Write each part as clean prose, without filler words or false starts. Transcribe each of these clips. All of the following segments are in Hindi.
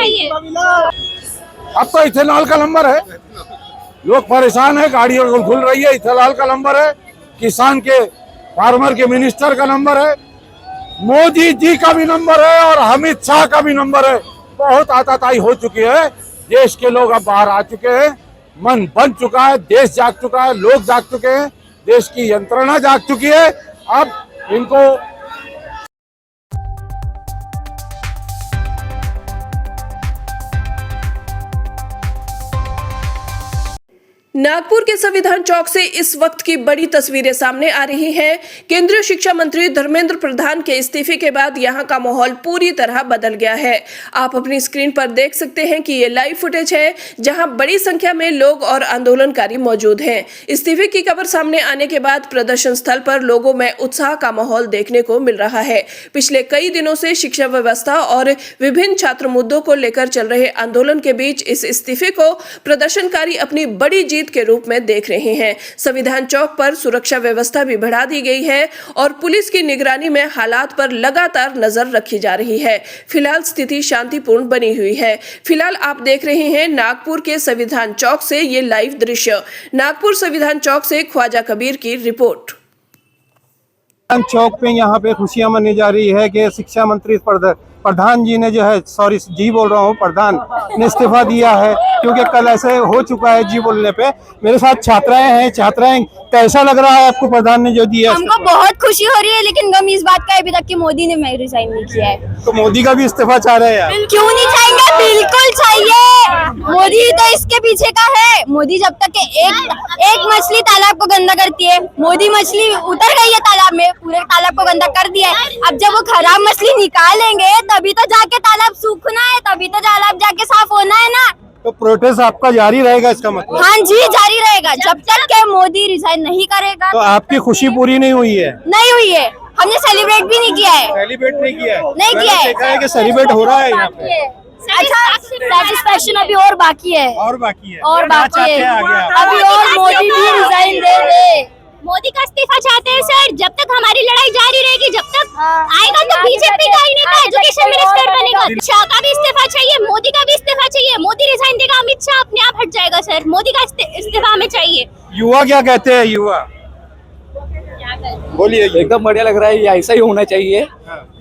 चाहिए। अब तो इथेनॉल का नंबर है, लोग परेशान है, गाड़ियों खुल रही है, इथेनॉल का नंबर है, किसान के फार्मर के मिनिस्टर का नंबर है, मोदी जी का भी नंबर है और अमित शाह का भी नंबर है। बहुत आताताई हो चुकी है, देश के लोग अब बाहर आ चुके हैं, मन बन चुका है, देश जाग चुका है, लोग जाग चुके हैं, देश की यंत्रणा जाग चुकी है। अब इनको नागपुर के संविधान चौक से इस वक्त की बड़ी तस्वीरें सामने आ रही हैं। केंद्रीय शिक्षा मंत्री धर्मेंद्र प्रधान के इस्तीफे के बाद यहां का माहौल पूरी तरह बदल गया है। आप अपनी स्क्रीन पर देख सकते हैं कि ये लाइव फुटेज है, जहां बड़ी संख्या में लोग और आंदोलनकारी मौजूद हैं। इस्तीफे की खबर सामने आने के बाद प्रदर्शन स्थल पर लोगों में उत्साह का माहौल देखने को मिल रहा है। पिछले कई दिनों से शिक्षा व्यवस्था और विभिन्न छात्र मुद्दों को लेकर चल रहे आंदोलन के बीच इस इस्तीफे को प्रदर्शनकारी अपनी बड़ी जीत के रूप में देख रहे हैं। संविधान चौक पर सुरक्षा व्यवस्था भी बढ़ा दी गई है और पुलिस की निगरानी में हालात पर लगातार नजर रखी जा रही है। फिलहाल स्थिति शांतिपूर्ण बनी हुई है। फिलहाल आप देख रहे हैं नागपुर के संविधान चौक से ये लाइव दृश्य। नागपुर संविधान चौक से ख्वाजा कबीर की रिपोर्ट। चौक पे यहाँ पे खुशियां मनाई जा रही है कि शिक्षा मंत्री प्रधान जी ने जो है, सॉरी जी बोल रहा हूँ, प्रधान ने इस्तीफा दिया है, क्योंकि कल ऐसे हो चुका है जी बोलने पे। मेरे साथ छात्राएं हैं, छात्राएं कैसा लग रहा है आपको प्रधान ने जो दिया? हमको बहुत खुशी हो रही है, लेकिन गम इस बात का है अभी तक कि मोदी ने रिजाइन नहीं किया है। तो मोदी का भी इस्तीफा चाह रहे हैं आप? क्यों नहीं चाहेंगे, बिल्कुल चाहिए। मोदी तो इसके पीछे का है। मोदी जब तक एक मछली तालाब को गंदा करती है, मोदी मछली उतर गई है तालाब में, पूरे तालाब को गंदा कर दिया है। अब जब वो खराब मछली निकालेंगे तभी तो जाके तालाब सूखना है, तभी तो तालाब जाके साफ होना है ना। तो प्रोटेस्ट आपका जारी रहेगा इसका मतलब? हाँ जी, जारी रहेगा जब तक के मोदी रिजाइन नहीं करेगा। तो आपकी खुशी पूरी नहीं हुई है? नहीं हुई है, हमने सेलिब्रेट भी नहीं किया है। सेलिब्रेट नहीं किया है? नहीं किया है। देखा है कि सेलिब्रेट हो रहा है यहाँ पे। अच्छा, सेटिस्फेक्शन अभी और बाकी है, और बाकी है, और बाकी है आगे अभी, और मोदी भी रिजाइन दे दे। मोदी का इस्तीफा चाहते हैं सर। जब तक हमारी लड़ाई जारी रहेगी, जब तक आएगा तो बीजेपी का ही नेता एजुकेशन मिनिस्टर बनेगा। शाह का भी इस्तीफा चाहिए, मोदी का भी इस्तीफा चाहिए। मोदी रिजाइन देगा, अमित शाह अपने आप हट जाएगा सर। मोदी का इस्तीफा हमें चाहिए। युवा क्या कहते हैं? युवा बोलिए। एकदम बढ़िया लग रहा है, ये ऐसा ही होना चाहिए।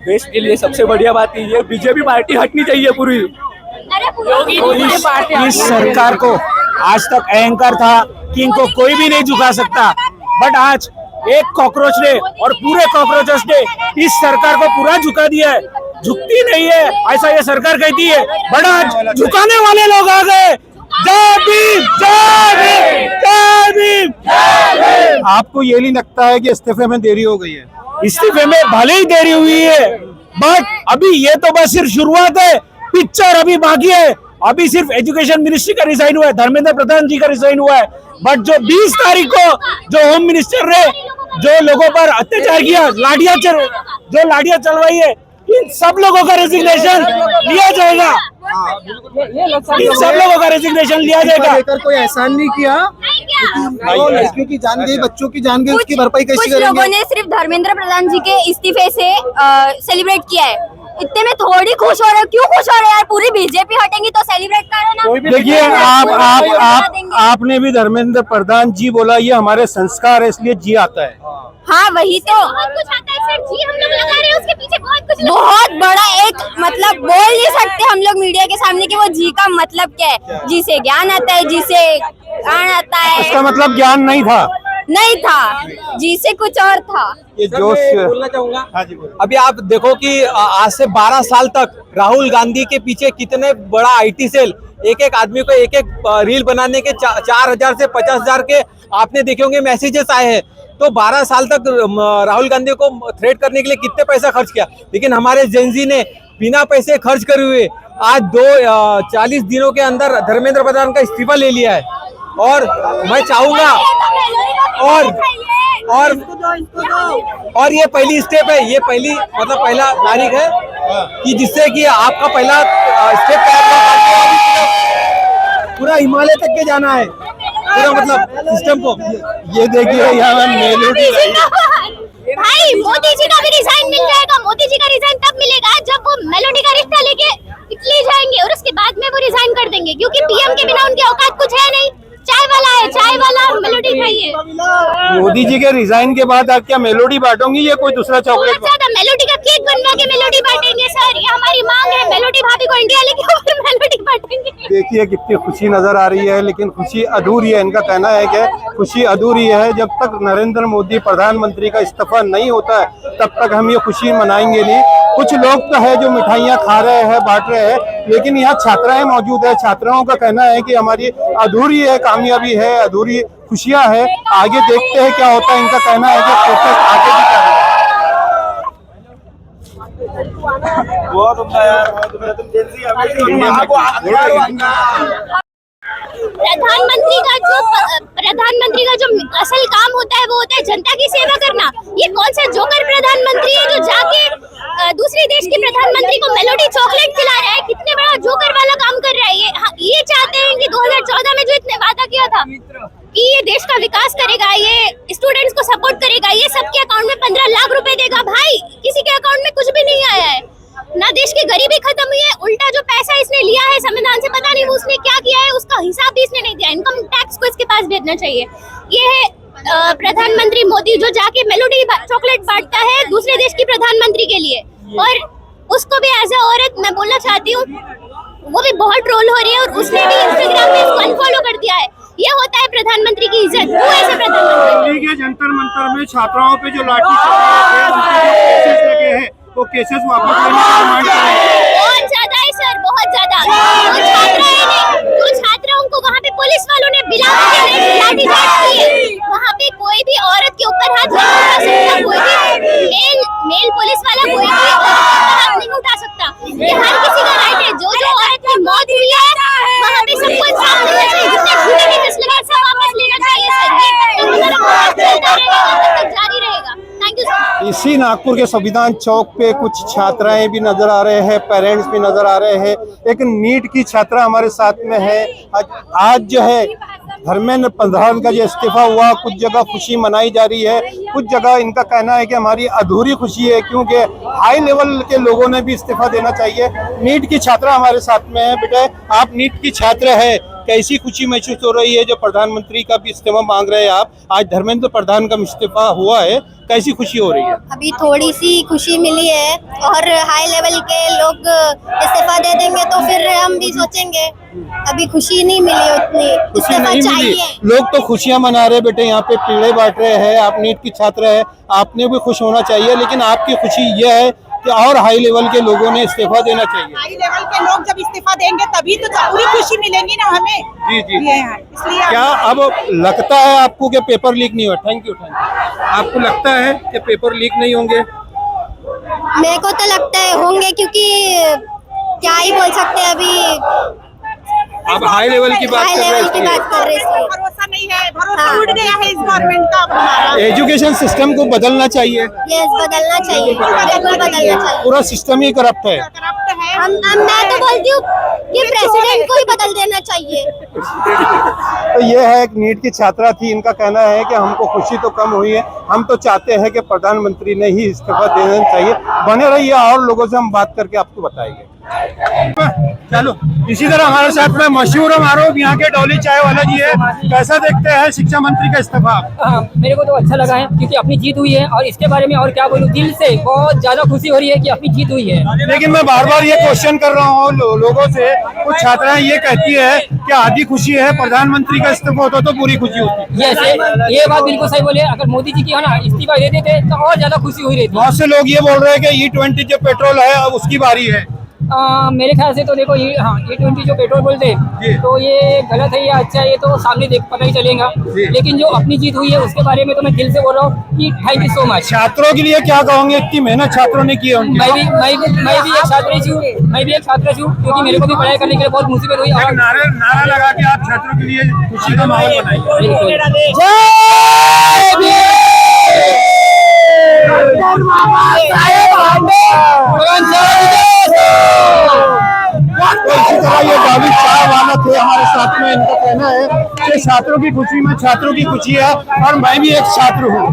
देश के लिए सबसे बढ़िया बात ये है, बीजेपी पार्टी हटनी चाहिए पूरी। इस सरकार को आज तक अहंकार था कि इनको कोई भी नहीं झुका सकता, बट आज एक कॉकरोच ने और पूरे कॉकरोचेस ने इस सरकार को पूरा झुका दिया है। झुकती नहीं है ऐसा ये सरकार कहती है, बट आज झुकाने वाले लोग आ गए। जय भीम, जय भीम, जय भीम, जय भीम। आपको ये नहीं लगता है कि इस्तीफे में देरी हो गई है? इस्तीफे में भले ही देरी हुई है, बट अभी ये तो बस सिर्फ शुरुआत है, पिक्चर अभी बाकी है। अभी सिर्फ एजुकेशन मिनिस्ट्री का रिजाइन हुआ है, धर्मेंद्र प्रधान जी का रिजाइन हुआ है, बट जो 20 तारीख को जो होम मिनिस्टर ने जो लोगों पर अत्याचार किया, जो लाठियां चलवाई है, इन सब लोगों का रेजिग्नेशन लिया जाएगा। इन सब लोगों का रेजिग्नेशन लिया जाएगा। कोई एहसान नहीं किया, लड़कियों की जान गई, बच्चों की जान गई, उसकी भरपाई कैसे करेंगे? कुछ लोगों ने सिर्फ धर्मेंद्र प्रधान जी के इस्तीफे से सेलिब्रेट किया है। इतने में थोड़ी खुश हो रहे हो? क्यों खुश हो रहे हो यार? पूरी बीजेपी हटेंगी तो सेलिब्रेट करो ना। देखिए, आपने भी धर्मेंद्र प्रधान जी बोला, ये हमारे संस्कार है इसलिए जी आता है। हाँ वही तो, बहुत कुछ आता है सर जी, हम लोग लगा रहे हैं उसके पीछे बहुत कुछ। बहुत बड़ा एक मतलब बोल नहीं सकते हम लोग मीडिया के सामने कि वो जी का मतलब क्या है। जी से ज्ञान आता है, जी से ज्ञान आता है। इसका मतलब ज्ञान नहीं था? नहीं था, जी से कुछ और था। ये जोश बोलना चाहूंगा। हाँ जी बोलो। अभी आप देखो कि आज से 12 साल तक राहुल गांधी के पीछे कितने बड़ा आईटी सेल, एक आदमी को एक रील बनाने के 4,000 से 50,000 के आपने देखे होंगे मैसेजेस आए हैं। तो 12 साल तक राहुल गांधी को थ्रेट करने के लिए कितने पैसा खर्च किया, लेकिन हमारे जेनजी ने बिना पैसे खर्च करे हुए आज 40 दिनों के अंदर धर्मेंद्र प्रधान का इस्तीफा ले लिया है। और मैं चाहूंगा और ये पहली स्टेप है, ये पहली मतलब पहला तारीख है कि जिससे कि आपका पहला स्टेप पूरा हिमालय तक के जाना है, पूरा मतलब सिस्टम को। ये देखिए यहाँ मेलोडी भाई, मोदी जी का भी रिजाइन मिल जाएगा। मोदी जी का रिजाइन तब मिलेगा जब वो मेलोडी का रिश्ता लेके इटली जाएंगे, और उसके जाएंगे, क्योंकि पीएम के बिना उनकी औकात कुछ है नहीं। चाय वाला है, चाय वाला, मेलोडी खाइए। मोदी जी के रिजाइन के बाद आप क्या मेलोडी बांटोगी या कोई दूसरा चॉकलेट? बहुत ज्यादा मेलोडी का केक बनवा के मेलोडी बांटेंगे सर, ये हमारी मांग है। मेलोडी भाभी को इंडिया लेके और मेलोडी बांटेंगे। देखिए कितनी खुशी नजर आ रही है, लेकिन खुशी अधूरी है। इनका कहना है कि खुशी अधूरी है, जब तक नरेंद्र मोदी प्रधानमंत्री का इस्तीफा नहीं होता है तब तक हम ये खुशी मनाएंगे नहीं। कुछ लोग तो है जो मिठाइयाँ खा रहे हैं, बांट रहे हैं, लेकिन यहाँ छात्राएं मौजूद है। छात्राओं का कहना है कि हमारी अधूरी है, कामयाबी है, अधूरी खुशियां है। आगे देखते हैं क्या होता है। इनका कहना है कि फोकस आगे भी कर रहे हैं। बहुत उम्दा यार, बहुत उम्दा। तुम जैसी प्रधानमंत्री का जो असल काम होता है वो होता है जनता की सेवा करना। ये कौन सा जोकर प्रधानमंत्री है जो जाके दूसरे देश के प्रधानमंत्री को मेलोडी चॉकलेट खिला रहा है? कितने बड़ा जोकर वाला काम कर रहा है ये चाहते हैं कि 2014 में जो इतने वादा किया था कि ये देश का विकास करेगा, ये स्टूडेंट्स को सपोर्ट करेगा, ये सबके अकाउंट में 15 लाख रुपए देगा। भाई किसी के अकाउंट में कुछ भी नहीं आया है, ना देश की गरीबी खत्म हुई है। उल्टा जो पैसा इसने लिया है संविधान से, पता नहीं वो उसने क्या किया है, उसका हिसाब भी इसने नहीं दिया। इनकम टैक्स को इसके पास भेजना चाहिए। ये है प्रधानमंत्री मोदी जो जाके मेलोडी चॉकलेट बांटता है दूसरे देश की प्रधानमंत्री के लिए, और उसको भी एज ए औरत मैं बोलना चाहती हूँ, वो भी बहुत ट्रोल हो रही है और उसने भी इंस्टाग्राम पे इसको अनफॉलो कर दिया है। ये होता है प्रधानमंत्री की इज्जत। वो ऐसे प्रधानमंत्री दिल्ली के जंतर मंतर में छात्राओं पे जो लाठी केसेस लगे हैं वो केसेस वापस लेने की डिमांड कर रहे हैं। बहुत ज्यादा है सर, बहुत ज्यादा। जो छात्राओं को वहाँ पे पुलिस वालों ने बिला लाठीचार्ज की है, वहाँ पे कोई भी औरत के ऊपर हाथ नहीं उठा सकता। कोई भी मेल पुलिस वाला कोई भी औरत के ऊपर हाथ नहीं उठा सकता। ये हर किसी का राइट है। जो औरत की मौत हुई है वहाँ पे सबको इंसाफ मिलना चाहिए। जितने झूठे केस लगे सब वापस लेना चाहिए सर। ये चलता रहेगा, तब तक जारी रहेगा। Thank you sir. इसी नागपुर के संविधान चौक पे कुछ छात्राएं भी नजर आ रहे हैं, पेरेंट्स भी नजर आ रहे हैं। एक नीट की छात्रा हमारे साथ में है। आज जो है धर्मेंद्र प्रधान का जो इस्तीफा हुआ, कुछ जगह खुशी मनाई जा रही है, कुछ जगह इनका कहना है कि हमारी अधूरी खुशी है, क्योंकि हाई लेवल के लोगों ने भी इस्तीफा देना चाहिए। नीट की छात्रा हमारे साथ में है। बेटा आप नीट की छात्र है, कैसी खुशी महसूस हो रही है जो प्रधानमंत्री का भी इस्तीफा मांग रहे हैं आप? आज धर्मेंद्र प्रधान का इस्तीफा हुआ है, कैसी खुशी हो रही है? अभी थोड़ी सी खुशी मिली है, और हाई लेवल के लोग इस्तीफा दे देंगे तो फिर हम भी सोचेंगे। अभी खुशी नहीं मिली उतनी, खुशी इस्तीफा नहीं मिली। चाहिए। लोग तो खुशियां मना रहे बेटे, यहाँ पे पीड़े बांट रहे हैं। आप नीट की छात्र है, आपने भी खुश होना चाहिए, लेकिन आपकी खुशी ये है कि और हाई लेवल के लोगों ने इस्तीफा देना चाहिए। हाई लेवल के लोग जब इस्तीफा देंगे तभी तो पूरी खुशी मिलेगी ना हमें। जी जी। ये है, इसलिए क्या अब लगता है आपको कि पेपर लीक नहीं हुआ? Thank you. आपको लगता है कि पेपर लीक नहीं होंगे? मेरे को तो लगता है होंगे, क्योंकि क्या ही बोल सकते हैं अभी। आप हाई लेवल की बात हाई कर रहे लेवल की हैं। बात कर रहे हैं। भरोसा नहीं है, भरोसा हाँ। उठ गया है इस गवर्नमेंट का अब हमारा। एजुकेशन सिस्टम को बदलना चाहिए, यस, बदलना चाहिए, बिल्कुल बदलना चाहिए। पूरा सिस्टम ही करप्ट है। करप्ट है। मैं तो बोलती हूँ कि प्रेसिडेंट को ही बदल देना चाहिए। तो ये है, एक नीट की छात्रा थी। इनका कहना है कि हमको खुशी तो कम हुई है, हम तो चाहते हैं कि प्रधानमंत्री ने ही इस्तीफा देना चाहिए। बने रहिए, और लोगों से हम बात करके आपको बताएंगे। चलो, इसी तरह हमारे साथ में मशहूर मारूफ यहाँ के डोली चाय वाला जी है। कैसा देखते हैं शिक्षा मंत्री का इस्तीफा? मेरे को तो अच्छा लगा है, क्योंकि अपनी जीत हुई है, और इसके बारे में और क्या बोलूं, दिल से बहुत ज्यादा खुशी हो रही है कि अपनी जीत हुई है। लेकिन मैं बार बार ये क्वेश्चन कर रहा हूँ लोगों से, कुछ छात्राएं ये कहती है कि आधी खुशी है, प्रधानमंत्री का इस्तीफा होता तो पूरी खुशी होती। ये बात बिल्कुल सही बोले। अगर मोदी जी की है ना इस्तीफा दे देते तो और ज्यादा खुशी हुई रहती। बहुत से लोग ये बोल रहे हैं कि E20 जो पेट्रोल है अब उसकी बारी है। मेरे ख्याल से तो देखो ये E20 जो पेट्रोल बोलते हैं तो ये गलत है या अच्छा है, ये तो सामने देख पता ही चलेगा। लेकिन जो अपनी जीत हुई है उसके बारे में तो मैं दिल से बोल रहा हूँ कि थैंक यू सो मच। छात्रों के लिए क्या कहोगे? इतनी मेहनत छात्रों ने की है उनकी। मैं भी एक छात्र हूँ, क्योंकि मेरे को भी पढ़ाई करने के लिए बहुत मुसीबत हुई। और नारा लगा के आप छात्रों के लिए खुशी का माहौल बनाइए। तो इसी तरह ये डॉली चाय वाला थे हमारे साथ में। इनका कहना है कि छात्रों की खुशी में छात्रों की खुशी है, और मैं भी एक छात्र हूँ।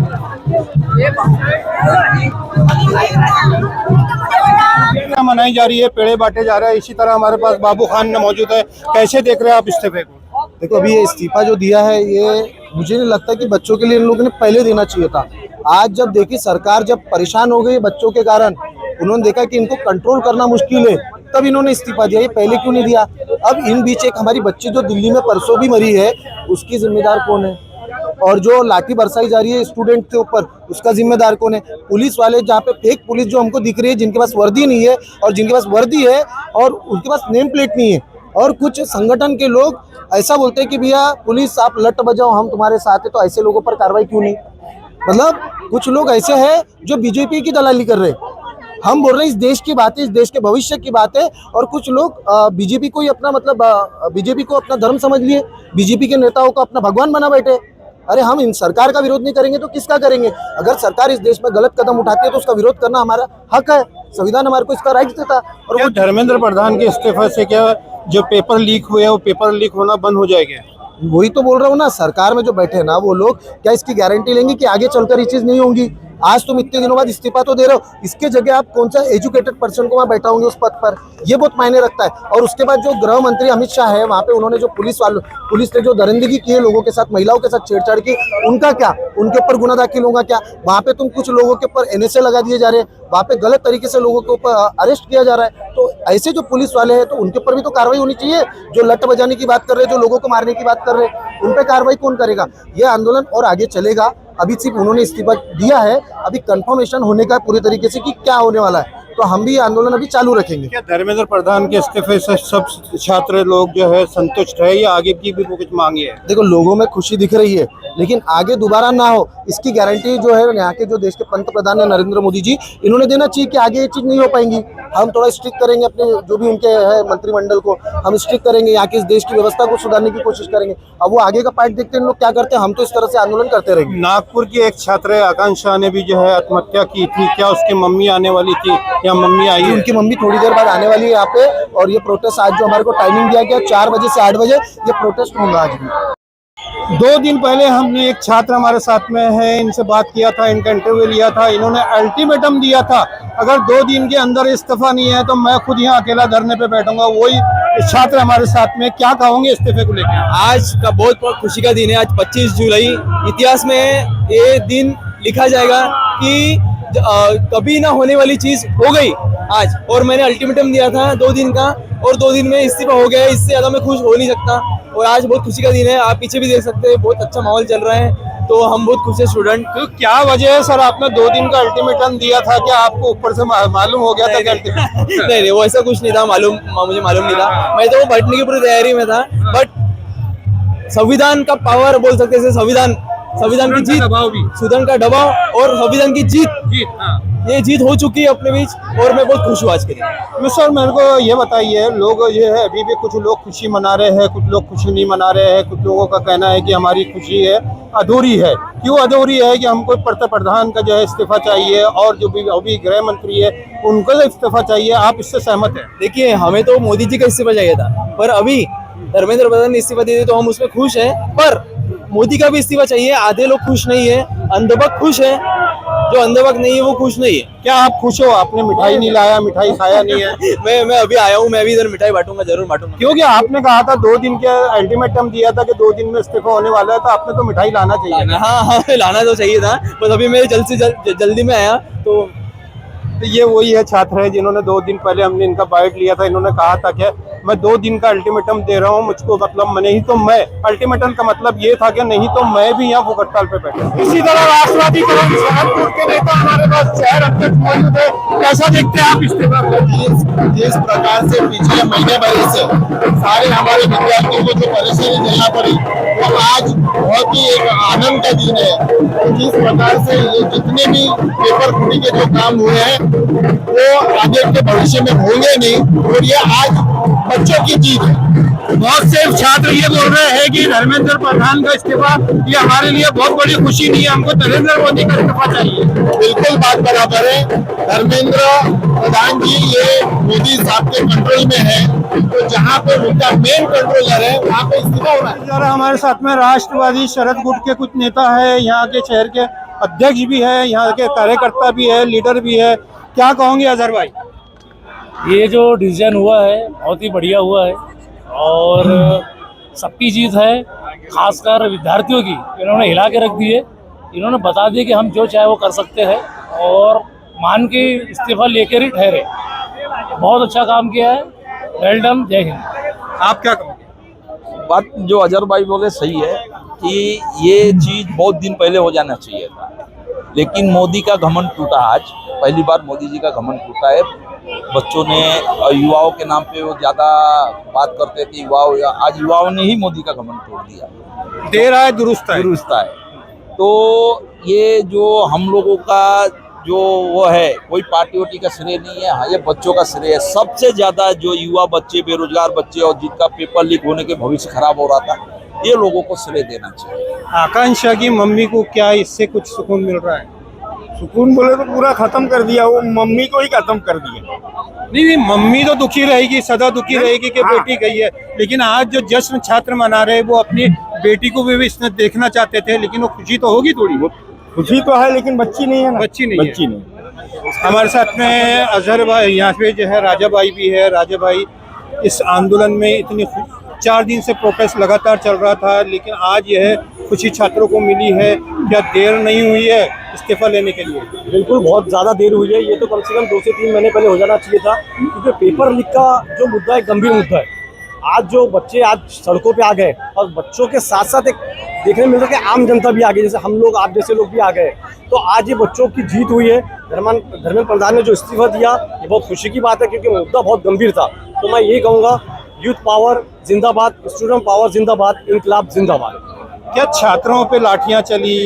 मनाई जा रही है, पेड़े बांटे जा रहे हैं। इसी तरह हमारे पास बाबू खान मौजूद है। कैसे देख रहे हैं आप इस्तीफे को? देखो, अभी ये इस्तीफा जो दिया है, ये मुझे नहीं लगता कि बच्चों के लिए इन लोगों ने पहले देना चाहिए था। आज जब देखिए सरकार जब परेशान हो गई बच्चों के कारण, उन्होंने देखा कि इनको कंट्रोल करना मुश्किल है, तब इन्होंने इस्तीफा दिया। ये पहले क्यों नहीं दिया? अब इन बीच एक हमारी बच्ची जो दिल्ली में परसों भी मरी है, उसकी जिम्मेदार कौन है? और जो लाठी बरसाई जा रही है स्टूडेंट के ऊपर, उसका जिम्मेदार कौन है? पुलिस वाले, जहाँ पे फेक पुलिस जो हमको दिख रही है, जिनके पास वर्दी नहीं है और जिनके पास वर्दी है और उनके पास नेम प्लेट नहीं है, और कुछ संगठन के लोग ऐसा बोलते हैं कि भैया पुलिस आप लट बजाओ, हम तुम्हारे साथ है। तो ऐसे लोगों पर कार्रवाई क्यों नहीं? मतलब कुछ लोग ऐसे हैं जो बीजेपी की दलाली कर रहे हैं। हम बोल रहे हैं इस देश की बात है, इस देश के भविष्य की बात है, और कुछ लोग बीजेपी को ही अपना मतलब बीजेपी को अपना धर्म समझ लिए, बीजेपी के नेताओं को अपना भगवान बना बैठे। अरे हम इन सरकार का विरोध नहीं करेंगे तो किसका करेंगे? अगर सरकार इस देश में गलत कदम उठाती है तो उसका विरोध करना हमारा हक है, संविधान हमारे को इसका राइट देता। और वो धर्मेंद्र प्रधान के इस्तीफे से क्या जो पेपर लीक हुए वो पेपर लीक होना बंद हो जाएगा? वही तो बोल रहा हूँ ना, सरकार में जो बैठे हैं ना वो लोग, क्या इसकी गारंटी लेंगे कि आगे चलकर ये चीज नहीं होंगी? आज तुम इतने दिनों बाद इस्तीफा तो दे रहे हो, इसके जगह आप कौन सा एजुकेटेड पर्सन को वहाँ बैठा होंगे उस पद पर? ये बहुत मायने रखता है। और उसके बाद जो गृह मंत्री अमित शाह है, वहाँ पे उन्होंने जो पुलिस ने जो दरिंदगी की है, लोगों के साथ, महिलाओं के साथ छेड़छाड़ की, उनका क्या? उनके ऊपर गुना दाखिल होगा क्या? वहाँ पे तुम कुछ लोगों के ऊपर NSA लगा दिए जा रहे हैं, वहाँ पे गलत तरीके से लोगों के ऊपर अरेस्ट किया जा रहा है। तो ऐसे जो पुलिस वाले हैं तो उनके ऊपर भी तो कार्रवाई होनी चाहिए। जो लट बजाने की बात कर रहे हैं, जो लोगों को मारने की बात कर रहे हैं, उन पे कार्रवाई कौन करेगा? ये आंदोलन और आगे चलेगा। अभी सिर्फ उन्होंने इस्तीफा दिया है, अभी कंफर्मेशन होने का पूरी तरीके से कि क्या होने वाला है, तो हम भी आंदोलन अभी चालू रखेंगे। क्या धर्मेंद्र प्रधान के इस्तीफे से सब छात्र लोग जो है संतुष्ट है या आगे की भी कुछ मांगी है? देखो, लोगों में खुशी दिख रही है, लेकिन आगे दोबारा ना हो इसकी गारंटी जो है यहाँ के जो देश के पंतप्रधान है नरेंद्र मोदी जी, इन्होंने देना चाहिए कि आगे ये चीज नहीं हो पाएंगी। हम थोड़ा स्ट्रिक्ट करेंगे अपने जो भी उनके है मंत्रिमंडल को, हम स्ट्रिक्ट करेंगे, यहाँ के इस देश की व्यवस्था को सुधारने की कोशिश करेंगे। अब वो आगे का पार्ट देखते हैं इन लोग क्या करते हैं, हम तो इस तरह से आंदोलन करते रहेंगे। नागपुर की एक छात्र आकांक्षा ने भी जो है आत्महत्या की थी, क्या उसकी मम्मी आने वाली थी या मम्मी आई है? उनकी मम्मी थोड़ी देर बाद आने वाली है यहाँ पे, और ये प्रोटेस्ट आज जो हमारे को टाइमिंग दिया गया 4 बजे से 8 बजे ये प्रोटेस्ट होगा आज भी। 2 दिन पहले हमने एक छात्र हमारे साथ में है, इनसे बात किया था, इनका इंटरव्यू लिया था। इन्होंने अल्टीमेटम दिया था, अगर 2 दिन के अंदर इस्तीफा नहीं है तो मैं खुद यहाँ अकेला धरने पे बैठूंगा। वही छात्र हमारे साथ में, क्या कहोगे इस्तीफे को लेकर? आज का बहुत खुशी का दिन है। आज 25 जुलाई, इतिहास में ये दिन लिखा जाएगा कि कभी ना होने वाली चीज हो गई आज। और मैंने अल्टीमेटम दिया था 2 दिन का, और 2 दिन में इस्तीफा हो गया है। इससे ज्यादा मैं खुश हो नहीं सकता। और आज बहुत खुशी का दिन है, आप पीछे भी देख सकते हैं, बहुत अच्छा माहौल चल रहा है, तो हम बहुत खुश है स्टूडेंट। तो क्या वजह है सर, आपने 2 दिन का अल्टीमेटम दिया था, क्या आपको ऊपर से मालूम हो गया था कि अल्टीमेटम? नहीं, वो ऐसा कुछ नहीं था, मुझे मालूम नहीं था। मैं तो बैठने की पूरी तैयारी में था, बट संविधान का पावर बोल सकते हैं, संविधान की जीत, संविधान का दबाव और संविधान की जीत, ये जीत हो चुकी है अपने बीच, और मैं बहुत खुश हूँ आज के दिन। सर मेरे को ये बताइए, लोग ये है अभी भी कुछ लोग खुशी मना रहे हैं, कुछ लोग खुशी नहीं मना रहे हैं। कुछ लोगों का कहना है कि हमारी खुशी है अधूरी है। क्यों अधूरी है? कि हमको प्रधान का जो है इस्तीफा चाहिए, और जो भी अभी गृह मंत्री है उनको इस्तीफा चाहिए। आप इससे सहमत है? देखिए, हमें तो मोदी जी का इस्तीफा चाहिए था, पर अभी धर्मेंद्र प्रधान ने इस्तीफा दिया तो हम उसमें खुश हैं, पर मोदी का भी इस्तीफा चाहिए। आधे लोग खुश नहीं है, अंधभक्त खुश है, जो अंधभक्त नहीं है वो खुश नहीं है। क्या आप खुश हो? आपने मिठाई नहीं लाया, मिठाई खाया नहीं है? मैं अभी आया हूँ, मैं भी इधर मिठाई बांटूंगा, जरूर बांटूंगा। क्योंकि आपने कहा था 2 दिन के अल्टीमेटम दिया था कि 2 दिन में इस्तीफा होने वाला है, तो आपने तो मिठाई लाना चाहिए। हाँ, लाना तो चाहिए था, बस अभी मैं जल्दी में आया। तो ये वही है छात्र है जिन्होंने 2 दिन पहले हमने इनका बाइट लिया था। इन्होंने कहा था कि मैं 2 दिन का अल्टीमेटम दे रहा हूँ, मुझको मतलब नहीं तो मैं, अल्टीमेटम का मतलब ये था कि नहीं तो मैं भी यहाँ भूख हड़ताल पे बैठा। इसी तरह राष्ट्रवादी कांग्रेस के नेता हमारे पास शहर अध्यक्ष मौजूद है, कैसा देखते हैं आप इस्तीफा को? जिस प्रकार से पिछले महीने भर से सारे हमारे विद्यार्थियों को जो परेशानी झेलना पड़ी, वो आज बहुत ही एक आनंद का दिन है। जिस प्रकार से ये जितने भी पेपर फुटी के जो काम हुए हैं वो आगे के भविष्य में होंगे नहीं, और ये आज बच्चों की जीत है। बहुत से छात्र ये बोल रहे हैं कि धर्मेंद्र प्रधान का इस्तीफा ये हमारे लिए बहुत बड़ी खुशी नहीं है, हमको नरेंद्र मोदी का इस्तीफा चाहिए। बिल्कुल बात बराबर है। धर्मेंद्र प्रधान जी ये मोदी साहब के कंट्रोल में है, तो जहाँ पे उनका मेन कंट्रोलर है वहाँ पे इस्तीफा हो रहा है। हमारे साथ में राष्ट्रवादी शरद गुट के कुछ नेता है, यहाँ के शहर के अध्यक्ष भी है, यहाँ के कार्यकर्ता भी है, लीडर भी है। क्या कहोगे अजहर भाई? ये जो डिसीजन हुआ है बहुत ही बढ़िया हुआ है और सबकी जीत है, खासकर विद्यार्थियों की। इन्होंने हिला के रख दी है, इन्होंने बता दिया कि हम जो चाहे वो कर सकते हैं और मान के इस्तीफा लेकर ही ठहरे। बहुत अच्छा काम किया है, वेल डन, जय हिंद। आप क्या कहोगे? बात जो अजहर भाई बोले सही है कि ये चीज बहुत दिन पहले हो जाना चाहिए था, लेकिन मोदी का घमंड टूटा। आज पहली बार मोदी जी का घमंड टूटा है। बच्चों ने, युवाओं के नाम पे वो ज्यादा बात करते थे, आज युवाओं ने ही मोदी का घमंड तोड़ दिया। देर आए दुरुस्त है। दुरुस्त है। तो ये जो हम लोगों का जो वो है, कोई पार्टी वार्टी का श्रेय नहीं है, हाँ, ये बच्चों का श्रेय है। सबसे ज्यादा जो युवा बच्चे, बेरोजगार बच्चे और जिनका पेपर लीक होने के भविष्य खराब हो रहा था, ये लोगों को श्रेय देना चाहिए। आकांक्षा की मम्मी को क्या इससे कुछ सुकून मिल रहा है? सुकून बोले तो पूरा खत्म कर दिया, वो मम्मी को ही खत्म कर दिया। नहीं, मम्मी तो दुखी रहेगी, सदा दुखी रहेगी कि बेटी गई है, लेकिन आज जो जश्न छात्र मना रहे वो अपनी बेटी को भी इसमें देखना चाहते थे, लेकिन वो खुशी तो होगी थोड़ी बहुत। खुशी तो है लेकिन बच्ची नहीं है ना। बच्ची नहीं। हमारे साथ में अजहर भाई, यहाँ पे जो है राजा भाई भी है। राजा भाई, इस आंदोलन में इतनी 4 दिन से प्रोटेस्ट लगातार चल रहा था, लेकिन आज यह खुशी छात्रों को मिली है। क्या देर नहीं हुई है इस्तीफा लेने के लिए? बिल्कुल बहुत ज्यादा देर हुई है। ये तो कम से कम 2 से 3 महीने पहले हो जाना चाहिए था, क्योंकि पेपर लीक का जो मुद्दा है गंभीर मुद्दा है। आज जो बच्चे आज सड़कों पे आ गए और बच्चों के साथ साथ एक देखने में मिल रहा है कि आम जनता भी आ गई, जैसे हम लोग, आप जैसे लोग भी आ गए। तो आज ये बच्चों की जीत हुई है। धर्मेंद्र प्रधान ने जो इस्तीफा दिया, ये बहुत खुशी की बात है, क्योंकि मुद्दा बहुत गंभीर था। तो मैं यही कहूँगा, यूथ पावर जिंदाबाद, स्टूडेंट पावर जिंदाबाद, इनकलाब जिंदाबाद। क्या छात्रों पे लाठियां चली,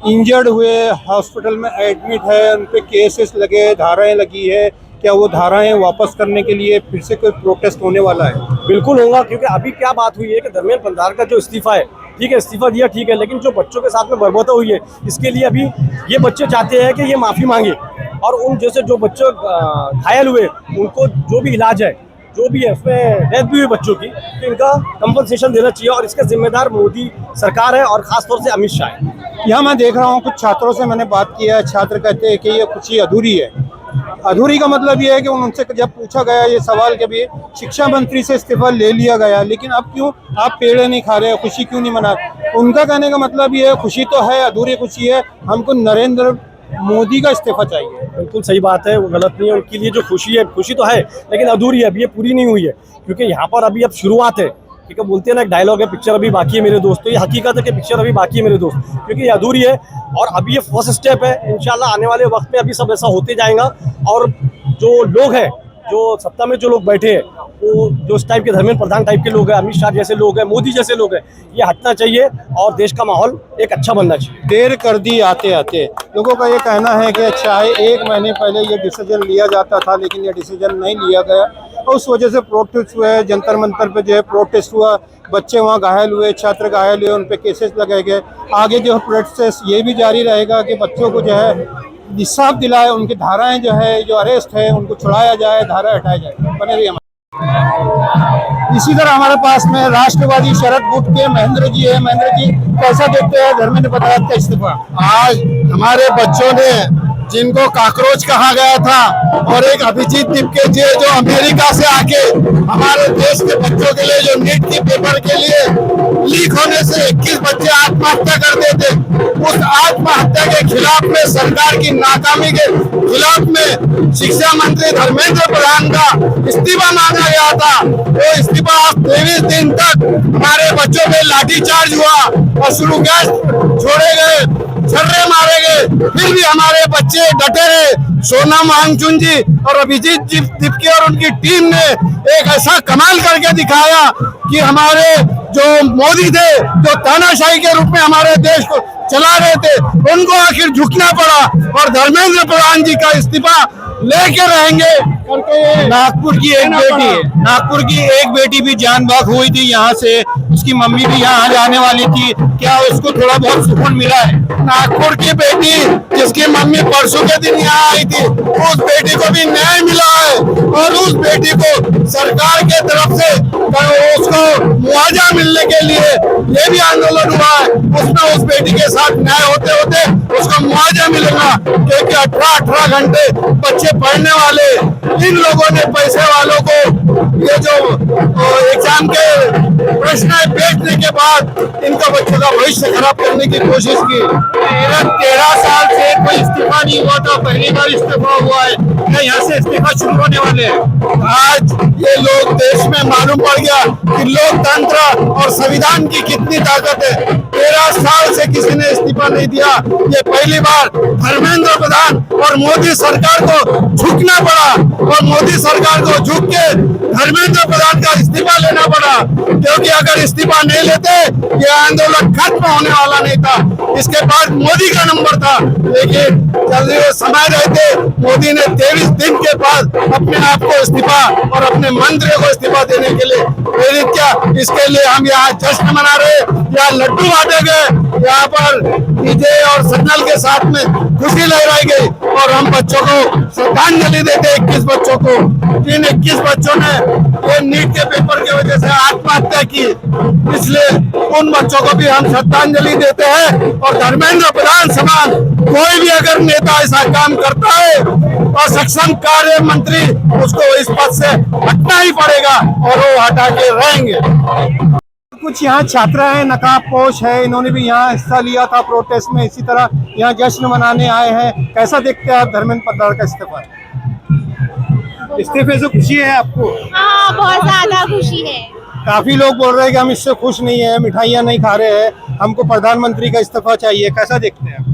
इंजर्ड हुए, हॉस्पिटल में एडमिट है, उन पे केसेस लगे, धाराएं लगी है, क्या वो धाराएं वापस करने के लिए फिर से कोई प्रोटेस्ट होने वाला है? बिल्कुल होगा, क्योंकि अभी क्या बात हुई है कि धर्मेंद्र प्रधान का जो इस्तीफा है, ठीक है, इस्तीफा दिया, ठीक है, लेकिन जो बच्चों के साथ में बर्बरता हुई है, इसके लिए अभी ये बच्चे चाहते हैं कि ये माफ़ी मांगे, और उन जैसे जो बच्चे घायल हुए उनको जो भी इलाज है, जो भी है, उसमें डेथ भी हुई बच्चों की, तो इनका कंपनसेशन देना चाहिए। और इसका जिम्मेदार मोदी सरकार है और खासतौर से अमित शाह है। यहाँ मैं देख रहा हूँ कुछ छात्रों से मैंने बात किया है, छात्र कहते हैं कि ये खुशी अधूरी है। अधूरी का मतलब ये है कि उनसे जब पूछा गया ये सवाल कि भी शिक्षा मंत्री से इस्तीफा ले लिया गया, लेकिन अब क्यों आप पेड़े नहीं खा रहे, खुशी क्यों नहीं मना रहे? उनका कहने का मतलब ये है, खुशी तो है, अधूरी खुशी है, हमको नरेंद्र मोदी का इस्तीफा चाहिए। बिल्कुल सही बात है, वो गलत नहीं है। उनके लिए जो खुशी है, खुशी तो है, लेकिन अधूरी है, अभी ये पूरी नहीं हुई है, क्योंकि यहाँ पर अभी अब शुरुआत है। ठीक है, बोलते हैं ना, एक डायलॉग है, पिक्चर अभी बाकी है मेरे दोस्त। तो ये हकीकत है कि पिक्चर अभी बाकी है मेरे दोस्त, क्योंकि ये अधूरी है और अभी ये फर्स्ट स्टेप है। इंशाल्लाह आने वाले वक्त में अभी सब ऐसा होते जाएगा, और जो लोग हैं, जो सत्ता में जो लोग बैठे हैं, वो जो इस टाइप के धर्मेंद्र प्रधान टाइप के लोग हैं, अमित शाह जैसे लोग हैं, मोदी जैसे लोग हैं, ये हटना चाहिए और देश का माहौल एक अच्छा बनना चाहिए। देर कर दी आते आते। लोगों का ये कहना है कि चाहे 1 महीने पहले ये डिसीजन लिया जाता था, लेकिन ये डिसीजन नहीं लिया गया, और उस वजह से प्रोटेस्ट हुए, जंतर मंतर पे जो है प्रोटेस्ट हुआ, बच्चे वहाँ घायल हुए, छात्र घायल हुए, उन पे केसेस लगाए गए। आगे जो प्रोटेस्ट ये भी जारी रहेगा कि बच्चों को जो है इंसाफ दिलाए, उनकी धाराएं जो है, जो अरेस्ट है, उनको छुड़ाया जाए, धारा हटाया जाए। बने रहिए। इसी तरह हमारे पास में राष्ट्रवादी शरद गुट के महेंद्र जी है। महेंद्र जी, कैसा देखते हैं धर्मेंद्र प्रधान का इस्तीफा? आज हमारे बच्चों ने, जिनको काकरोच कहा गया था, और एक अभिजीत दिपके जी जो अमेरिका से आके हमारे देश के बच्चों के लिए, जो नीट के पेपर के लिए लीक होने से 21 बच्चे आत्महत्या कर देते, उस आत्महत्या के खिलाफ में, सरकार की नाकामी के खिलाफ में शिक्षा मंत्री धर्मेंद्र प्रधान का इस्तीफा मांगा गया था। वो इस्तीफा 23 दिन तक हमारे बच्चों पे लाठीचार्ज हुआ और शुरू गैस छोड़े गए, छर्रे मारे गए, फिर भी हमारे बच्चे डटे रहे। सोनम वांगचुक जी और अभिजीत दिपके और उनकी टीम ने एक ऐसा कमाल करके दिखाया कि हमारे जो मोदी थे, जो तानाशाही के रूप में हमारे देश को चला रहे थे, उनको आखिर झुकना पड़ा और धर्मेंद्र प्रधान जी का इस्तीफा लेके रहेंगे करके। नागपुर की एक बेटी भी जान बाग हुई थी यहाँ से, उसकी मम्मी भी यहाँ जाने वाली थी, क्या उसको थोड़ा बहुत सुकून मिला है? नागपुर की बेटी जिसकी मम्मी परसों के दिन यहाँ आई थी, उस बेटी को भी न्याय मिला है और उस बेटी को सरकार के तरफ से उसको मुआवजा मुआवजा मिलने के लिए ये भी आंदोलन हुआ है। उसमें उस बेटी के साथ न्याय होते होते उसको मुआवजा मिलेगा, क्योंकि 18 घंटे बच्चे पढ़ने वाले इन लोगों ने पैसे वालों को ये जो एग्जाम के प्रश्न बेचने के बाद इनका बच्चों का भविष्य खराब करने की कोशिश की। 13 साल से कोई इस्तीफा नहीं हुआ था, पहली बार इस्तीफा हुआ है। यहाँ से इस्तीफा शुरू होने वाले हैं। आज ये लोग देश में मालूम पड़ गया कि लोकतंत्र और संविधान की कितनी ताकत है। 13 साल से किसी ने इस्तीफा नहीं दिया, ये पहली बार धर्मेंद्र प्रधान और मोदी सरकार को झुकना पड़ा, और मोदी सरकार को झुक के धर्मेंद्र प्रधान का इस्तीफा लेना पड़ा, क्योंकि अगर इस्तीफा नहीं लेते ये आंदोलन खत्म होने वाला नहीं था। इसके बाद मोदी का नंबर था, लेकिन जल्दी समय रहते मोदी ने 23 दिन के बाद अपने आप को इस्तीफा और अपने मंत्री को इस्तीफा देने के लिए प्रेरित किया। इसके लिए हम यहाँ जश्न मना रहे, यहाँ लड्डू बांटे गए, यहाँ पर डीजे और सिग्नल के साथ में खुशी लहराई गई, और हम बच्चों को श्रद्धांजलि देते 21 बच्चों को, जिन 21 बच्चों ने ये नीट के पेपर की वजह से आत्महत्या की, इसलिए उन बच्चों को भी हम श्रद्धांजलि देते हैं। और धर्मेंद्र प्रधान समान कोई भी अगर नेता ऐसा काम करता है और सक्षम कार्य मंत्री, उसको इस पद से हटना ही पड़ेगा, और वो हटा के रहेंगे। कुछ यहाँ छात्रा है, नकाबपोश है, इन्होंने भी यहाँ हिस्सा लिया था प्रोटेस्ट में, इसी तरह यहाँ जश्न मनाने आए हैं। कैसा देखते हैं आप धर्मेंद्र प्रधान का इस्तीफा? इस्तीफे से खुशी है आपको? हाँ, बहुत ज्यादा खुशी है। काफी लोग बोल रहे हैं कि हम इससे खुश नहीं है, मिठाइयाँ नहीं खा रहे हैं, हमको प्रधानमंत्री का इस्तीफा चाहिए। कैसा देखते हैं आप?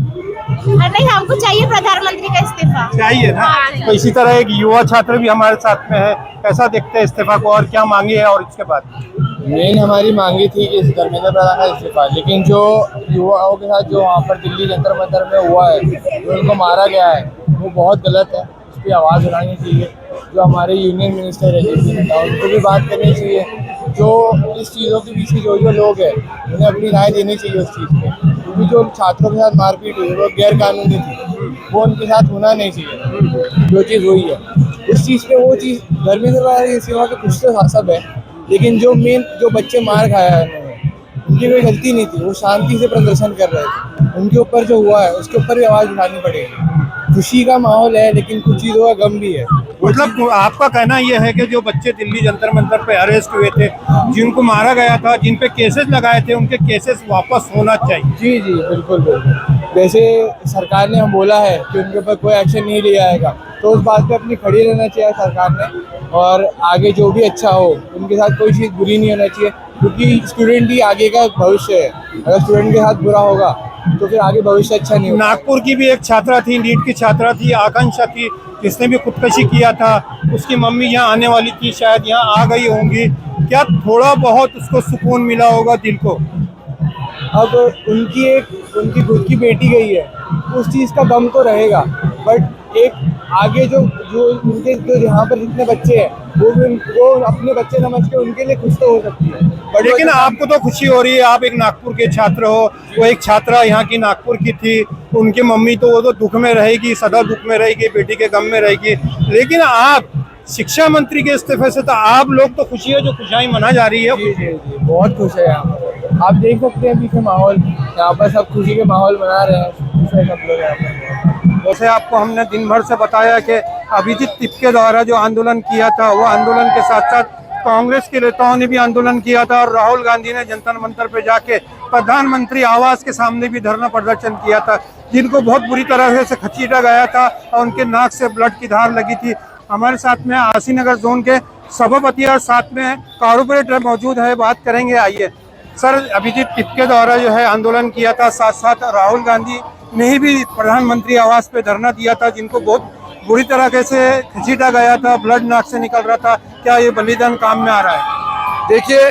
नहीं, हमको चाहिए प्रधानमंत्री का इस्तीफा चाहिए ना। तो इसी तरह एक युवा छात्र भी हमारे साथ में है, कैसा देखते हैं इस्तीफा को और क्या मांगे है? और इसके बाद मेन हमारी मांगी थी कि धर्मेंद्र प्रधान का इस्तीफा, लेकिन जो युवाओं के साथ जो वहाँ पर दिल्ली जंतर मंतर में हुआ है, जो उनको मारा गया है, वो बहुत गलत है। उस पर आवाज़ उठानी चाहिए। जो हमारे यूनियन मिनिस्टर है जेपी नड्डा, उनको भी बात करनी चाहिए। जो इस चीज़ों के पीछे जो लोग हैं, उन्हें अपनी राय देनी चाहिए उस चीज़ पे, क्योंकि जो छात्रों के साथ मारपीट हुई वो गैर कानूनी थी, वो उनके साथ होना नहीं चाहिए। जो चीज़ हुई है उस चीज़ पे वो चीज़ धर्मेंद्र प्रधान की सेवा के कुछ तो सब है, लेकिन जो मेन जो बच्चे मार खाया है उन्होंने, उनकी कोई गलती नहीं थी, वो शांति से प्रदर्शन कर रहे थे। उनके ऊपर जो हुआ है उसके ऊपर भी आवाज़ उठानी पड़ेगी। खुशी का माहौल है, लेकिन कुछ चीज़ों का गम भी है। मतलब आपका कहना यह है कि जो बच्चे दिल्ली जंतर मंतर पे अरेस्ट हुए थे, जिनको मारा गया था, जिन पे केसेस लगाए थे, उनके केसेस वापस होना चाहिए? जी जी, बिल्कुल बिल्कुल। जैसे सरकार ने हम बोला है कि उनके ऊपर कोई एक्शन नहीं लिया जाएगा, तो उस बात पे अपनी खड़ी रहना चाहिए सरकार ने, और आगे जो भी अच्छा हो उनके साथ कोई चीज़ बुरी नहीं होना चाहिए, क्योंकि स्टूडेंट ही आगे का भविष्य है। अगर स्टूडेंट के साथ बुरा होगा तो फिर आगे भविष्य अच्छा नहीं होगा। नागपुर की भी एक छात्रा थी, नीट की छात्रा थी, आकांक्षा थी, जिसने भी खुदकशी किया था, उसकी मम्मी यहाँ आने वाली थी, शायद यहाँ आ गई होंगी। क्या थोड़ा बहुत उसको सुकून मिला होगा दिल को? अब उनकी खुद की बेटी गई है, उस चीज़ का गम तो रहेगा, बट एक आगे जो उनके जो यहाँ पर जितने बच्चे हैं वो अपने बच्चे समझ के उनके लिए खुश तो हो सकती है। बट लेकिन आपको तो खुशी हो रही है, आप एक नागपुर के छात्र हो, वो एक छात्रा यहाँ की नागपुर की थी, उनकी मम्मी तो वो तो दुख में रहेगी, सदा दुख में रहेगी, बेटी के गम में रहेगी। लेकिन आप शिक्षा मंत्री के इस्तीफे से तो आप लोग तो खुशी है, जो खुशियाँ मना जा रही है। जी जी जी, बहुत खुश है यहाँ पर। आप देख सकते हैं पीछे माहौल, यहाँ पर सब खुशी के माहौल मना रहे हैं सब लोग यहाँ पर। जैसे आपको हमने दिन भर से बताया कि अभिजीत तिपके द्वारा जो आंदोलन किया था, वो आंदोलन के साथ साथ कांग्रेस के नेताओं ने भी आंदोलन किया था, और राहुल गांधी ने जंतर मंतर पे जाके प्रधानमंत्री आवास के सामने भी धरना प्रदर्शन किया था, जिनको बहुत बुरी तरह से खचीटा गया था और उनके नाक से ब्लड की धार लगी थी। हमारे साथ में आशीनगर जोन के सभापति और साथ में कॉर्पोरेटर मौजूद है, बात करेंगे। आइए सर, अभिजीत तिपके द्वारा जो है आंदोलन किया था, साथ साथ राहुल गांधी ने भी प्रधानमंत्री आवास पे धरना दिया था, जिनको बहुत बुरी तरह से खींचा गया था, ब्लड नाक से निकल रहा था। क्या ये बलिदान काम में आ रहा है? देखिए,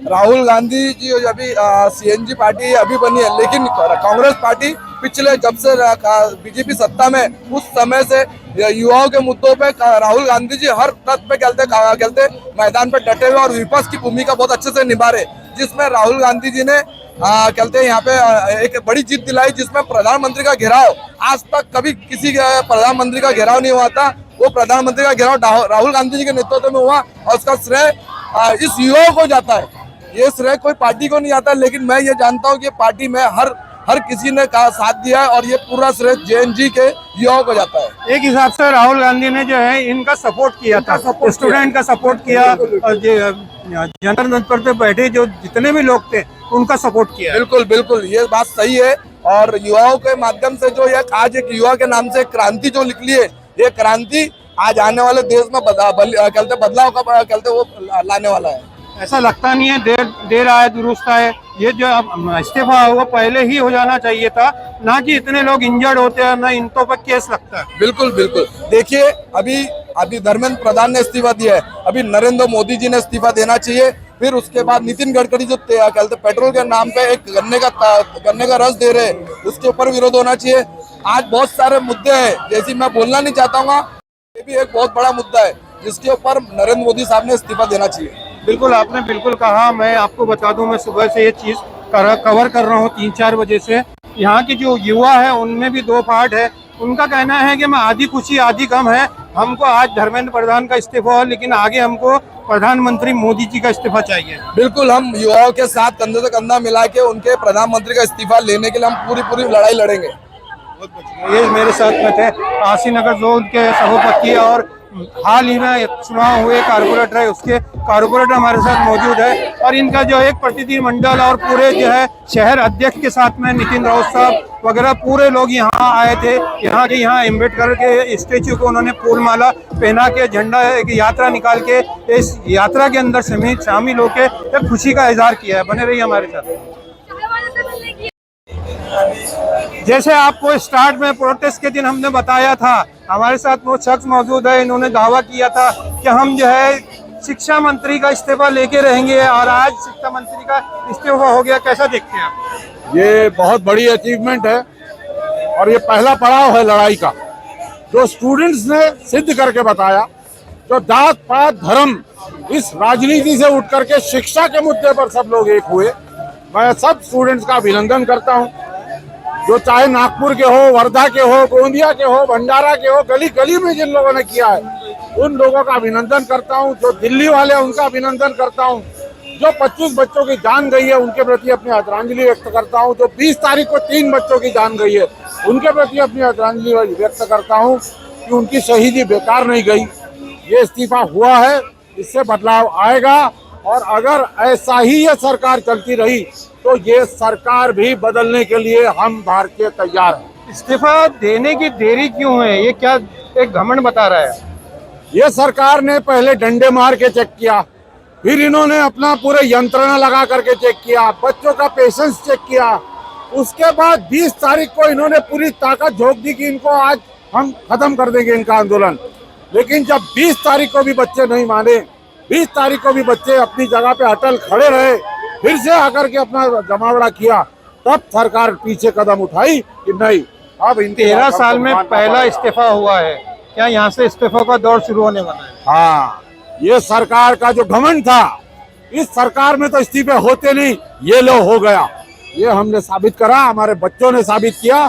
राहुल गांधी जी अभी सीएनजी पार्टी अभी बनी है, लेकिन कांग्रेस पार्टी पिछले जब से बीजेपी सत्ता में उस समय से युवाओं के मुद्दों पे राहुल गांधी जी हर तट पे खेलते मैदान पे डटे हुए और विपक्ष की भूमिका बहुत अच्छे से निभा रहे, जिसमें राहुल गांधी जी ने कहते यहाँ पे एक बड़ी जीत दिलाई, जिसमें प्रधानमंत्री का घेराव आज तक कभी किसी प्रधानमंत्री का घेराव नहीं हुआ था। वो प्रधानमंत्री का घेराव राहुल गांधी जी के नेतृत्व में हुआ, और उसका श्रेय इस युवाओं को जाता है। ये श्रेय कोई पार्टी को नहीं आता, लेकिन मैं ये जानता हूँ कि पार्टी में हर किसी ने का साथ दिया है और ये पूरा श्रेय JNG के युवाओं को जाता है। एक हिसाब से राहुल गांधी ने जो है इनका सपोर्ट किया था, स्टूडेंट का सपोर्ट किया, और जनता दल पर बैठे जो जितने भी लोग थे उनका सपोर्ट किया। बिल्कुल बिल्कुल, ये बात सही है। और युवाओं के माध्यम से जो ये आज एक युवा के नाम से क्रांति जो निकली है, ये क्रांति आज आने वाले देश में बदलाव का कहते वो लाने वाला है। ऐसा लगता नहीं है देर आए दुरुस्त आए, ये जो इस्तीफा वो पहले ही हो जाना चाहिए था, ना कि इतने लोग इंजर्ड होते हैं, ना इनको पर केस लगता है। बिल्कुल बिल्कुल, देखिए अभी धर्मेंद्र प्रधान ने इस्तीफा दिया है, अभी नरेंद्र मोदी जी ने इस्तीफा देना चाहिए, फिर उसके बाद नितिन गडकरी जो कहते पेट्रोल के नाम पे एक गन्ने का रस दे रहे, उसके ऊपर विरोध होना चाहिए। आज बहुत सारे मुद्दे हैं, जैसे मैं बोलना नहीं चाहता हूँ, ये भी एक बहुत बड़ा मुद्दा है जिसके ऊपर नरेंद्र मोदी साहब ने इस्तीफा देना चाहिए। बिल्कुल, आपने बिल्कुल कहा। मैं आपको बता दूं, मैं सुबह से ये चीज़ कवर कर रहा हूँ 3-4 बजे से। यहाँ के जो युवा है उनमें भी 2 पार्ट है। उनका कहना है कि मैं आधी खुशी आधी गम है, हमको आज धर्मेंद्र प्रधान का इस्तीफा हो, लेकिन आगे हमको प्रधानमंत्री मोदी जी का इस्तीफा चाहिए। बिल्कुल, हम युवाओं के साथ कंधे से कंधा मिला के उनके प्रधानमंत्री का इस्तीफा लेने के लिए हम पूरी लड़ाई लड़ेंगे। ये मेरे साथ में थे काशीनगर जोन के सभापति और हाल ही में चुनाव हुए कारपोरेटर है, उसके कारपोरेटर हमारे साथ मौजूद है, और इनका जो एक प्रतिनिधिमंडल और पूरे जो है शहर अध्यक्ष के साथ में नितिन राउत साहब वगैरह पूरे लोग यहाँ आए थे। यहाँ अम्बेडकर के स्टेच्यू को उन्होंने फूल माला पहना के झंडा एक यात्रा निकाल के इस यात्रा के अंदर शामिल होकर एक खुशी का इजहार किया है। बने रहिए हमारे साथ। जैसे आपको स्टार्ट में प्रोटेस्ट के दिन हमने बताया था, हमारे साथ वो शख्स मौजूद है, इन्होंने दावा किया था कि हम जो है शिक्षा मंत्री का इस्तीफा लेके रहेंगे, और आज शिक्षा मंत्री का इस्तीफा हो गया। कैसा देखते हैं आप? ये बहुत बड़ी अचीवमेंट है और ये पहला पड़ाव है लड़ाई का, जो स्टूडेंट्स ने सिद्ध करके बताया। जो जात पात धर्म इस राजनीति से उठ करके शिक्षा के मुद्दे पर सब लोग एक हुए। मैं सब स्टूडेंट्स का अभिनंदन करता हूँ, जो चाहे नागपुर के हो, वर्धा के हो, गोंदिया के हो, भंडारा के हो, गली गली में जिन लोगों ने किया है उन लोगों का अभिनंदन करता हूं। जो दिल्ली वाले हैं उनका अभिनंदन करता हूं। जो 25 बच्चों की जान गई है उनके प्रति अपनी आदरांजलि व्यक्त करता हूं। जो 20 तारीख को 3 बच्चों की जान गई है उनके प्रति अपनी आदरांजलि व्यक्त करता हूं कि उनकी शहीदी बेकार नहीं गई। ये इस्तीफा हुआ है, इससे बदलाव आएगा, और अगर ऐसा ही ये सरकार चलती रही तो ये सरकार भी बदलने के लिए हम भारतीय तैयार हैं। इस्तीफा देने की देरी क्यों है? ये क्या एक घमंड बता रहा है? ये सरकार ने पहले डंडे मार के चेक किया, फिर इन्होंने अपना पूरे यंत्रणा लगा करके चेक किया, बच्चों का पेशेंस चेक किया, उसके बाद 20 तारीख को इन्होंने पूरी ताकत झोंक दी कि इनको आज हम खत्म कर देंगे इनका आंदोलन। लेकिन जब 20 तारीख को भी बच्चे नहीं माने, 20 तारीख को भी बच्चे अपनी जगह पे अटल खड़े रहे, फिर से आकर के अपना जमावड़ा किया, तब सरकार पीछे कदम उठाई कि नहीं अब 13 साल में पहला इस्तीफा हुआ है। क्या यहाँ से इस्तीफा का दौर शुरू होने वाला है? हाँ, ये सरकार का जो घमंड था, इस सरकार में तो इस्तीफे होते नहीं, ये लो हो गया। ये हमने साबित करा, हमारे बच्चों ने साबित किया,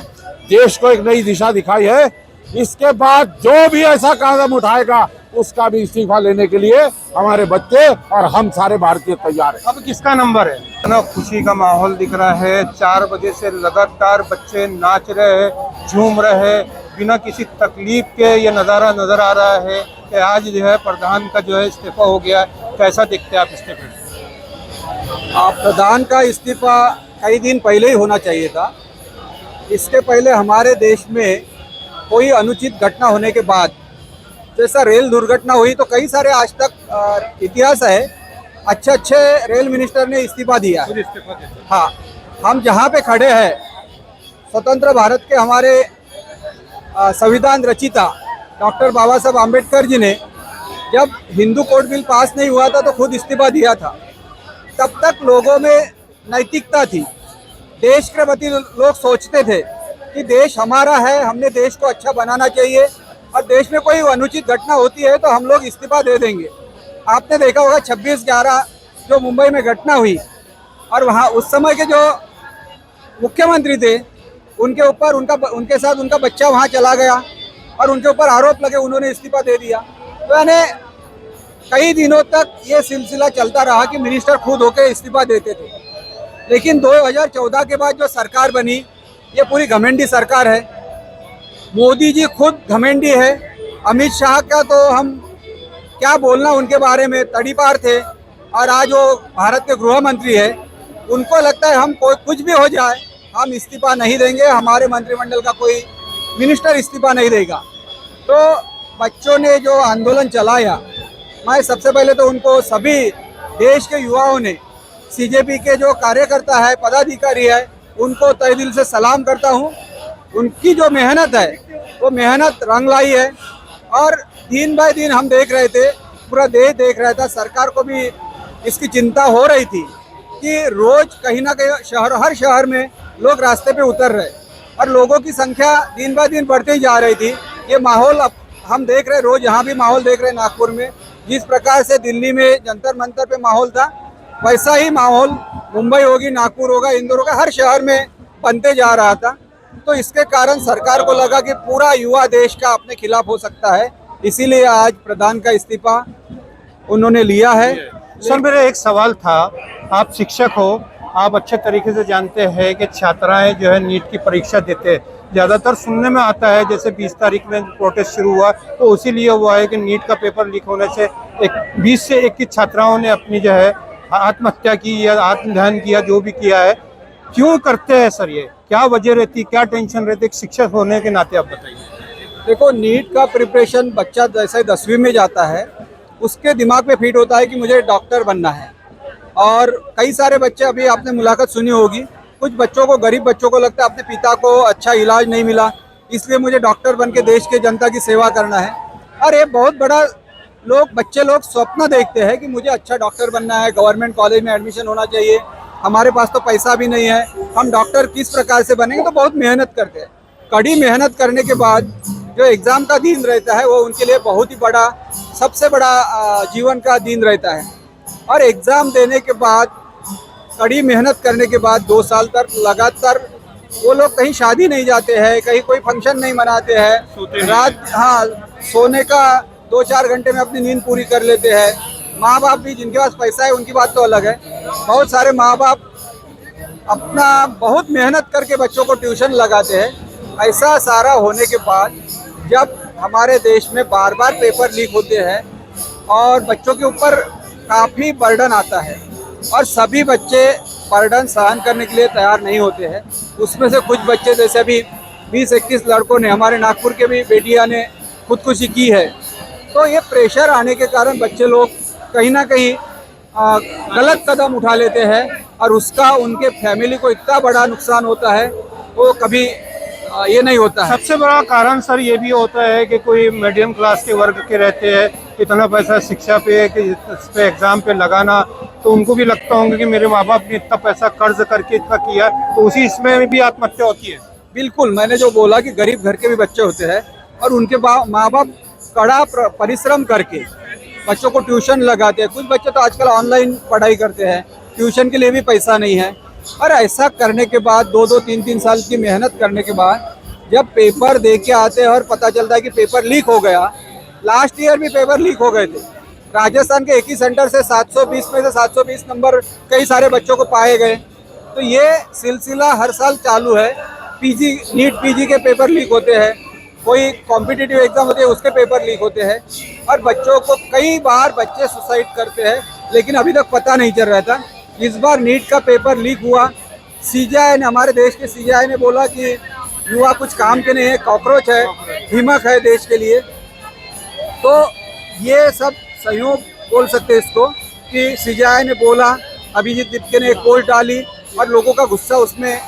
देश को एक नई दिशा दिखाई है। इसके बाद जो भी ऐसा कदम उठाएगा उसका भी इस्तीफा लेने के लिए हमारे बच्चे और हम सारे भारतीय तैयार हैं। अब किसका नंबर है? ना खुशी का माहौल दिख रहा है। 4 बजे से लगातार बच्चे नाच रहे हैं, झूम रहे हैं, बिना किसी तकलीफ के ये नज़ारा नजर आ रहा है कि आज जो है प्रधान का जो है इस्तीफा हो गया। कैसा देखते हैं आप इस्तीफे? प्रधान का इस्तीफा कई दिन पहले ही होना चाहिए था। इसके पहले हमारे देश में कोई अनुचित घटना होने के बाद, जैसा रेल दुर्घटना हुई तो कई सारे आज तक इतिहास है, अच्छे रेल मिनिस्टर ने इस्तीफा दिया है। हाँ, हम जहाँ पे खड़े हैं, स्वतंत्र भारत के हमारे संविधान रचिता डॉक्टर बाबा साहब आम्बेडकर जी ने जब हिंदू कोड बिल पास नहीं हुआ था तो खुद इस्तीफा दिया था। तब तक लोगों में नैतिकता थी, देश के प्रति लोग सोचते थे कि देश हमारा है, हमने देश को अच्छा बनाना चाहिए, और देश में कोई अनुचित घटना होती है तो हम लोग इस्तीफा दे देंगे। आपने देखा होगा 26/11 जो मुंबई में घटना हुई, और वहाँ उस समय के जो मुख्यमंत्री थे उनके ऊपर उनके साथ उनका बच्चा वहाँ चला गया और उनके ऊपर आरोप लगे, उन्होंने इस्तीफा दे दिया। तो यानी कई दिनों तक ये सिलसिला चलता रहा कि मिनिस्टर खुद होकर इस्तीफा देते थे, लेकिन 2014 के बाद जो सरकार बनी ये पूरी घमंडी सरकार है। मोदी जी खुद घमंडी है। अमित शाह का तो हम क्या बोलना उनके बारे में, तड़ीपार थे, और आज वो भारत के गृह मंत्री है। उनको लगता है हम कुछ भी हो जाए हम इस्तीफा नहीं देंगे, हमारे मंत्रिमंडल का कोई मिनिस्टर इस्तीफा नहीं देगा। तो बच्चों ने जो आंदोलन चलाया, मैं सबसे पहले तो उनको सभी देश के युवाओं ने, सीजेपी के जो कार्यकर्ता है, पदाधिकारी है, उनको तहे दिल से सलाम करता हूँ। उनकी जो मेहनत है वो मेहनत रंग लाई है, और दिन बाय दिन हम देख रहे थे, पूरा देश देख रहा था, सरकार को भी इसकी चिंता हो रही थी कि रोज कहीं ना कहीं हर शहर में लोग रास्ते पे उतर रहे और लोगों की संख्या दिन बाय दिन बढ़ती ही जा रही थी। ये माहौल अब हम देख रहे, रोज यहाँ भी माहौल देख रहे, नागपुर में जिस प्रकार से दिल्ली में जंतर मंतर पे माहौल था, वैसा ही माहौल मुंबई होगी, नागपुर होगा, इंदौर होगा, हर शहर में बनते जा रहा था। तो इसके कारण सरकार को लगा कि पूरा युवा देश का अपने खिलाफ हो सकता है, इसीलिए आज प्रधान का इस्तीफा उन्होंने लिया है। सर, मेरा एक सवाल था, आप शिक्षक हो, आप अच्छे तरीके से जानते हैं कि छात्राएं जो है नीट की परीक्षा देते हैं। ज़्यादातर सुनने में आता है जैसे 20 तारीख में प्रोटेस्ट शुरू हुआ तो उसी लिए हुआ है कि नीट का पेपर लीक होने से 20 से 21 छात्राओं ने अपनी जो है आत्महत्या की या आत्मदहन किया, जो भी किया है। क्यों करते हैं सर? ये क्या वजह रहती, क्या टेंशन रहती, एक शिक्षक होने के नाते आप बताइए। देखो, नीट का प्रिपरेशन बच्चा जैसे 10वीं में जाता है उसके दिमाग में फिट होता है कि मुझे डॉक्टर बनना है, और कई सारे बच्चे, अभी आपने मुलाकात सुनी होगी, कुछ बच्चों को, गरीब बच्चों को लगता है अपने पिता को अच्छा इलाज नहीं मिला, इसलिए मुझे डॉक्टर बन के देश के जनता की सेवा करना है। और ये बहुत बड़ा बच्चे लोग स्वप्न देखते हैं कि मुझे अच्छा डॉक्टर बनना है, गवर्नमेंट कॉलेज में एडमिशन होना चाहिए, हमारे पास तो पैसा भी नहीं है, हम डॉक्टर किस प्रकार से बनेंगे। तो बहुत मेहनत करते हैं। कड़ी मेहनत करने के बाद जो एग्ज़ाम का दिन रहता है वो उनके लिए बहुत ही बड़ा, सबसे बड़ा जीवन का दिन रहता है। और एग्ज़ाम देने के बाद, कड़ी मेहनत करने के बाद 2 साल तक लगातार वो लोग कहीं शादी नहीं जाते हैं, कहीं कोई फंक्शन नहीं मनाते हैं, रात सोने का 2-4 घंटे में अपनी नींद पूरी कर लेते हैं। माँ बाप भी, जिनके पास पैसा है उनकी बात तो अलग है, बहुत सारे माँ बाप अपना बहुत मेहनत करके बच्चों को ट्यूशन लगाते हैं। ऐसा सारा होने के बाद जब हमारे देश में बार बार पेपर लीक होते हैं और बच्चों के ऊपर काफ़ी बर्डन आता है, और सभी बच्चे बर्डन सहन करने के लिए तैयार नहीं होते हैं। उसमें से कुछ बच्चे, जैसे अभी 20-21 लड़कों ने, हमारे नागपुर के भी बेटियां ने खुदकुशी की है। तो ये प्रेशर आने के कारण बच्चे लोग कहीं ना कहीं गलत कदम उठा लेते हैं, और उसका उनके फैमिली को इतना बड़ा नुकसान होता है वो कभी ये नहीं होता है। सबसे बड़ा कारण सर ये भी होता है कि कोई मीडियम क्लास के वर्ग के रहते हैं, इतना पैसा शिक्षा पे, कि इस पे एग्जाम पे लगाना, तो उनको भी लगता होंगे कि मेरे माँ बाप ने इतना पैसा कर्ज करके इतना किया, तो उसी इसमें भी आत्महत्या होती है। बिल्कुल, मैंने जो बोला कि गरीब घर के भी बच्चे होते हैं और उनके माँ बाप कड़ा परिश्रम करके बच्चों को ट्यूशन लगाते हैं। कुछ बच्चे तो आजकल ऑनलाइन पढ़ाई करते हैं, ट्यूशन के लिए भी पैसा नहीं है। और ऐसा करने के बाद 2-2, 3-3 साल की मेहनत करने के बाद जब पेपर दे के आते हैं और पता चलता है कि पेपर लीक हो गया, लास्ट ईयर भी पेपर लीक हो गए थे। राजस्थान के एक ही सेंटर से 720 में से 720 नंबर कई सारे बच्चों को पाए गए। तो ये सिलसिला हर साल चालू है। पीजी, नीट पीजी के पेपर लीक होते हैं, कोई कॉम्पिटिटिव एग्जाम होते हैं उसके पेपर लीक होते हैं, और बच्चों को कई बार बच्चे सुसाइड करते हैं, लेकिन अभी तक पता नहीं चल रहा था। इस बार नीट का पेपर लीक हुआ। सीजेआई ने, हमारे देश के सीजेआई ने बोला कि युवा कुछ काम के नहीं है, कॉकरोच है, दीमक है देश के लिए। तो ये सब सहयोग बोल सकते हैं इसको कि सीजेआई ने बोला, अभिजीत दीपके ने एक पोस्ट डाली और लोगों का गुस्सा उसमें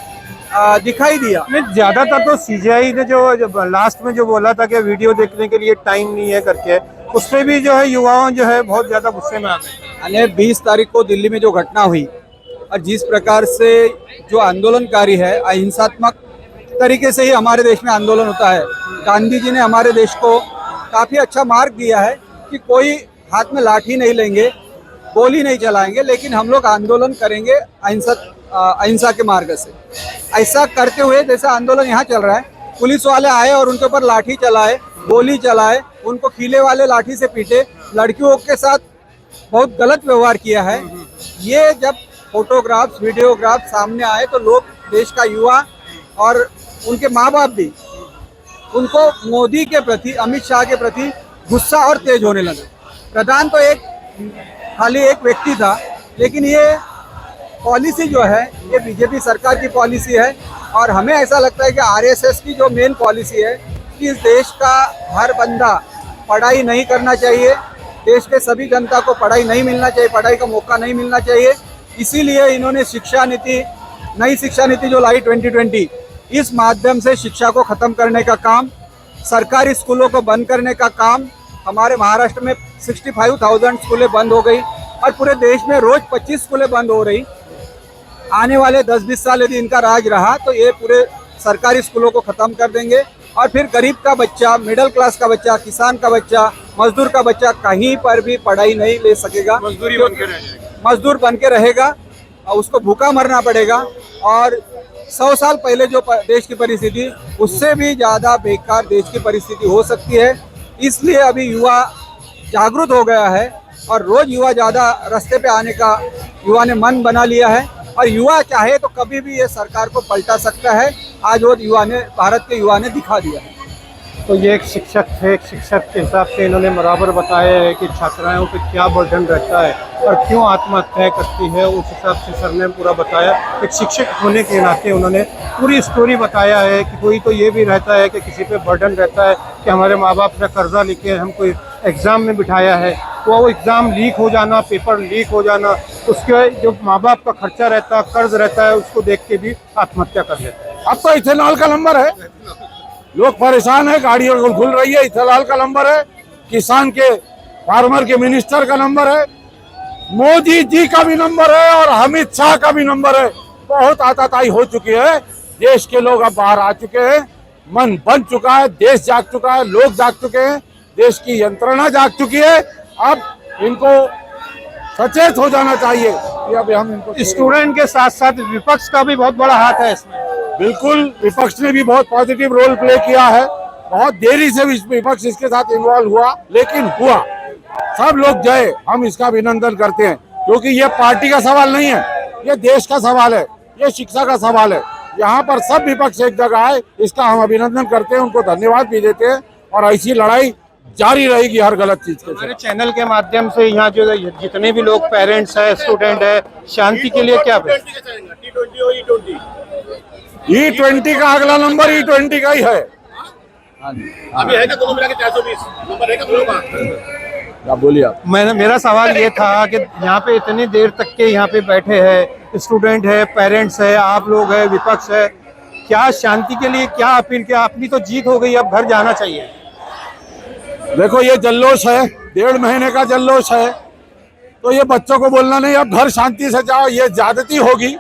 दिखाई दिया। ज़्यादातर तो सीजेआई ने जो लास्ट में जो बोला था कि वीडियो देखने के लिए टाइम नहीं है करके, उससे भी जो है युवाओं जो है बहुत ज़्यादा गुस्से में आ गए। यानी 20 तारीख को दिल्ली में जो घटना हुई और जिस प्रकार से जो आंदोलनकारी है, अहिंसात्मक तरीके से ही हमारे देश में आंदोलन होता है। गांधी जी ने हमारे देश को काफ़ी अच्छा मार्ग दिया है कि कोई हाथ में लाठी नहीं लेंगे, गोली नहीं चलाएंगे, लेकिन हम लोग आंदोलन करेंगे अहिंसा के मार्ग से। ऐसा करते हुए जैसा आंदोलन यहाँ चल रहा है, पुलिस वाले आए और उनके ऊपर लाठी चलाए, गोली चलाए, उनको खीले वाले लाठी से पीटे, लड़कियों के साथ बहुत गलत व्यवहार किया है। ये जब फोटोग्राफ्स वीडियोग्राफ सामने आए तो लोग, देश का युवा और उनके माँ बाप भी, उनको मोदी के प्रति, अमित शाह के प्रति गुस्सा और तेज होने लगा। प्रधान तो खाली एक व्यक्ति था, लेकिन ये पॉलिसी जो है ये बीजेपी सरकार की पॉलिसी है। और हमें ऐसा लगता है कि आरएसएस की जो मेन पॉलिसी है कि इस देश का हर बंदा पढ़ाई नहीं करना चाहिए, देश के सभी जनता को पढ़ाई नहीं मिलना चाहिए, पढ़ाई का मौका नहीं मिलना चाहिए। इसीलिए इन्होंने शिक्षा नीति, नई शिक्षा नीति जो लाई 2020, इस माध्यम से शिक्षा को ख़त्म करने का काम, सरकारी स्कूलों को बंद करने का काम, हमारे महाराष्ट्र में 65,000 स्कूलें बंद हो गई और पूरे देश में रोज़ 25 स्कूलें बंद हो रही। आने वाले 10-20 साल यदि इनका राज रहा तो ये पूरे सरकारी स्कूलों को ख़त्म कर देंगे और फिर गरीब का बच्चा, मिडिल क्लास का बच्चा, किसान का बच्चा, मजदूर का बच्चा कहीं पर भी पढ़ाई नहीं ले सकेगा, मजदूर बन के रहेगा और उसको भूखा मरना पड़ेगा। और 100 साल पहले जो देश की परिस्थिति, उससे भी ज़्यादा बेकार देश की परिस्थिति हो सकती है। इसलिए अभी युवा जागरूक हो गया है और रोज़ युवा ज़्यादा रास्ते पे आने का युवा ने मन बना लिया है और युवा चाहे तो कभी भी ये सरकार को पलटा सकता है। आज वो युवा ने, भारत के युवा ने दिखा दिया है। तो ये एक शिक्षक थे, एक शिक्षक के हिसाब से इन्होंने बराबर बताया है कि छात्राओं पे क्या बर्डन रहता है और क्यों आत्महत्या करती है, उस हिसाब से सर ने पूरा बताया। एक शिक्षक होने के नाते उन्होंने पूरी स्टोरी बताया है कि कोई तो ये भी रहता है कि किसी पे बर्डन रहता है कि हमारे माँ बाप ने कर्जा लेके हमको एग्ज़ाम में बिठाया है, तो वो एग्ज़ाम लीक हो जाना, पेपर लीक हो जाना, उसके जो माँ बाप का खर्चा रहता है, कर्ज रहता है, उसको देख के भी आत्महत्या कर लेते हैं। अब तो इथेनॉल का नंबर है, लोग परेशान है, गाड़ियों खुल रही है, इथेनॉल का नंबर है, किसान के, फार्मर के मिनिस्टर का नंबर है, मोदी जी का भी नंबर है और अमित शाह का भी नंबर है। बहुत आताताई हो चुकी है, देश के लोग अब बाहर आ चुके हैं, मन बन चुका है, देश जाग चुका है, लोग जाग चुके हैं, देश की यंत्रणा जाग चुकी है। अब इनको सचेत हो जाना चाहिए कि अब हम इनको, स्टूडेंट के साथ साथ विपक्ष का भी बहुत बड़ा हाथ है इसमें। बिल्कुल, विपक्ष ने भी बहुत पॉजिटिव रोल प्ले किया है। बहुत देरी से विपक्ष इसके साथ इन्वॉल्व हुआ, लेकिन हुआ। सब लोग गए, हम इसका अभिनंदन करते हैं, क्योंकि ये पार्टी का सवाल नहीं है, ये देश का सवाल है, ये शिक्षा का सवाल है। यहाँ पर सब विपक्ष एक जगह आए, इसका हम अभिनंदन करते हैं, उनको धन्यवाद भी देते हैं और ऐसी लड़ाई जारी रहेगी हर गलत चीज के। हमारे चैनल के माध्यम से यहाँ जो जितने भी लोग पेरेंट्स है, स्टूडेंट है, शांति के लिए क्या E20 का अगला नंबर E20 का ही है। अभी है क्या दोनों मिला के 420 नंबर है क्या दोनों का? बोलिए आप। मेरा सवाल ये था कि यहाँ पे इतनी देर तक के यहाँ पे बैठे हैं, स्टूडेंट है, पेरेंट्स है, आप लोग है, विपक्ष है, क्या शांति के लिए क्या अपील किया? अपनी तो जीत हो गई, अब घर जाना चाहिए। देखो ये जल्लोष है, 1.5 महीने का जल्लोष है, तो ये बच्चों को बोलना नहीं अब घर शांति से जाओ, ये ज्यादती होगी।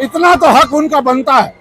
इतना तो हक उनका बनता है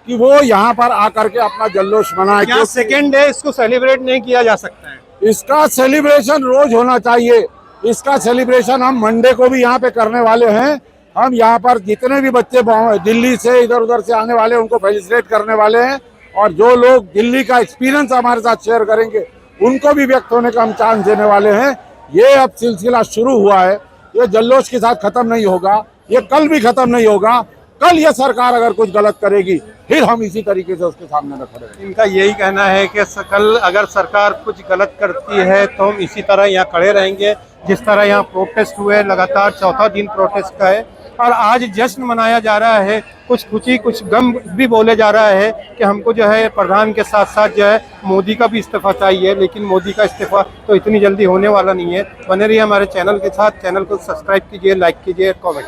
कि वो यहाँ पर आकर के अपना जल्लोष मनाए। क्या सेकेंड डे इसको सेलिब्रेट नहीं किया जा सकता है? इसका सेलिब्रेशन रोज होना चाहिए। इसका सेलिब्रेशन हम मंडे को भी यहाँ पे करने वाले हैं। हम यहाँ पर जितने भी बच्चे दिल्ली से इधर उधर से आने वाले उनको फेलिसिटेट करने वाले हैं और जो लोग दिल्ली का एक्सपीरियंस हमारे साथ शेयर करेंगे उनको भी व्यक्त होने का हम चांस देने वाले हैं। ये अब सिलसिला शुरू हुआ है, ये जल्लोष के साथ खत्म नहीं होगा, ये कल भी खत्म नहीं होगा। कल ये सरकार अगर कुछ गलत करेगी फिर हम इसी तरीके से उसके सामने न खड़े रहेंगे। इनका यही कहना है कि कल अगर सरकार कुछ गलत करती है तो हम इसी तरह यहाँ खड़े रहेंगे। जिस तरह यहाँ प्रोटेस्ट हुए, लगातार चौथा दिन प्रोटेस्ट का है और आज जश्न मनाया जा रहा है, कुछ खुशी कुछ गम भी बोले जा रहा है कि हमको जो है प्रधान के साथ साथ जो है मोदी का भी इस्तीफा चाहिए, लेकिन मोदी का इस्तीफा तो इतनी जल्दी होने वाला नहीं है। बने रहिए हमारे चैनल के साथ, चैनल को सब्सक्राइब कीजिए, लाइक कीजिए, कमेंट